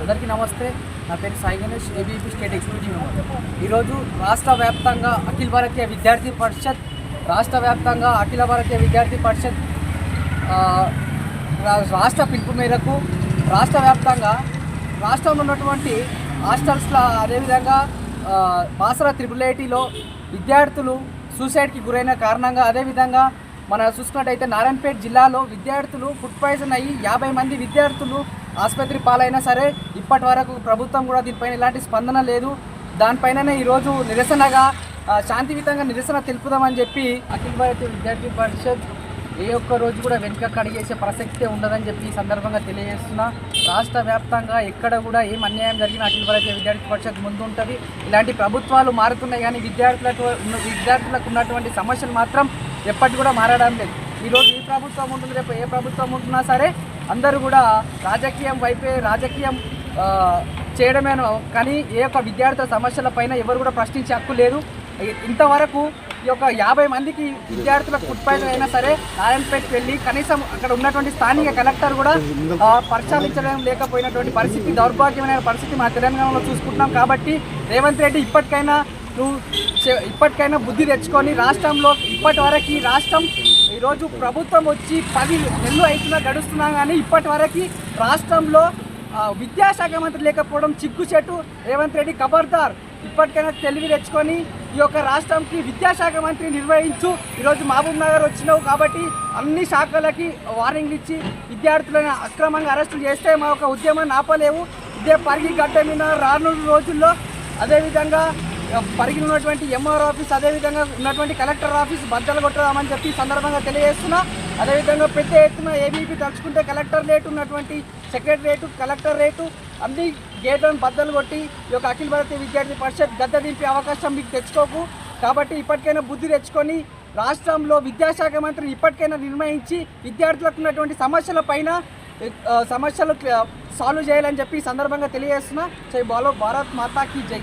అందరికీ నమస్తే. నా పేరు Sai Ganesh, ABP state executive member. ఈరోజు రాష్ట్ర వ్యాప్తంగా అఖిల భారతీయ విద్యార్థి పరిషత్ రాష్ట్ర పిలుపు మేరకు రాష్ట్ర వ్యాప్తంగా రాష్ట్రంలో ఉన్నటువంటి హాస్టల్స్లో అదేవిధంగా బాసర త్రిపుల్ విద్యార్థులు సూసైడ్కి గురైన కారణంగా అదేవిధంగా మనం చూసుకున్నట్టయితే నారాయణపేట జిల్లాలో విద్యార్థులు ఫుడ్ పాయిజన్ అయ్యి 50 మంది విద్యార్థులు ఆసుపత్రి పాలైనా సరే ఇప్పటి వరకు ప్రభుత్వం కూడా దీనిపైన ఎలాంటి స్పందన లేదు. దానిపైననే ఈరోజు నిరసనగా శాంతియుతంగా నిరసన తెలుపుదామని చెప్పి అఖిల భారతీయ విద్యార్థి పరిషత్ ఏ ఒక్క రోజు కూడా వెనుక కడిగేసే ప్రసక్తే ఉండదని చెప్పి ఈ సందర్భంగా తెలియజేస్తున్నా. రాష్ట్ర వ్యాప్తంగా ఎక్కడ కూడా ఏం అన్యాయం జరిగినా అఖిల భారతీయ విద్యార్థి పరిషత్ ముందు ఉంటుంది. ఇలాంటి ప్రభుత్వాలు మారుతున్నాయి కానీ విద్యార్థులకు ఉన్నటువంటి సమస్యలు మాత్రం ఎప్పటి కూడా మారడం లేదు. ఈరోజు ఈ ప్రభుత్వం ఉంటుంది, రేపు ఏ ప్రభుత్వం ఉంటున్నా సరే అందరూ కూడా రాజకీయం చేయడమేనో కానీ ఏ ఒక్క విద్యార్థుల సమస్యల పైన ఎవరు కూడా ప్రశ్నించే హక్కు లేదు. ఇంతవరకు ఈ యొక్క 50 మందికి విద్యార్థులకు ఫుడ్ పాయిజన్ అయినా సరే నారాయణపేటకి వెళ్ళి కనీసం అక్కడ ఉన్నటువంటి స్థానిక కలెక్టర్ కూడా పరిశీలించడం లేకపోయినటువంటి పరిస్థితి, దౌర్భాగ్యమైన పరిస్థితి మన తెలంగాణలో చూసుకుంటున్నాం. కాబట్టి రేవంత్ రెడ్డి ఇప్పటికైనా బుద్ధి తెచ్చుకొని రాష్ట్రంలో ఇప్పటి వరకు రాష్ట్రం ఈరోజు ప్రభుత్వం వచ్చి 10 నెలలు అవుతున్నా గడుస్తున్నా కానీ ఇప్పటి వరకు రాష్ట్రంలో విద్యాశాఖ మంత్రి లేకపోవడం చిగ్గుచెట్టు. రేవంత్ రెడ్డి ఖబర్దార్, ఇప్పటికైనా తెలివి తెచ్చుకొని ఈ యొక్క రాష్ట్రంకి విద్యాశాఖ మంత్రి నిర్వహించు. ఈరోజు మహబూబ్ నగర్ వచ్చినావు కాబట్టి అన్ని శాఖలకి వార్నింగ్లు ఇచ్చి విద్యార్థులను అక్రమంగా అరెస్టులు చేస్తే మా యొక్క ఉద్యమాన్ని ఆపలేవు. ఇదే పరిగి గడ్డ మీద రానున్న రోజుల్లో అదేవిధంగా పరిగి ఉన్నటువంటి ఎంఆర్ ఆఫీస్ అదేవిధంగా ఉన్నటువంటి కలెక్టర్ ఆఫీస్ బద్దలు కొట్టదామని చెప్పి సందర్భంగా తెలియజేస్తున్నా. అదేవిధంగా పెద్ద ఎత్తున ఏబీపీ తలుచుకుంటే కలెక్టర్ రేటు ఉన్నటువంటి సెక్రటరేటు కలెక్టరేటు అన్ని గేట్లను బద్దలు కొట్టి ఈ యొక్క అఖిల భారతీయ విద్యార్థి పరిషత్ గద్ద దింపే అవకాశం మీకు తెచ్చుకోకు. కాబట్టి ఇప్పటికైనా బుద్ధి తెచ్చుకొని రాష్ట్రంలో విద్యాశాఖ మంత్రిని ఇప్పటికైనా నిర్ణయించి విద్యార్థులకు ఉన్నటువంటి సమస్యలు సాల్వ్ చేయాలని చెప్పి సందర్భంగా తెలియజేస్తున్నా. జై బోలో భారత్ మాతాకి జై.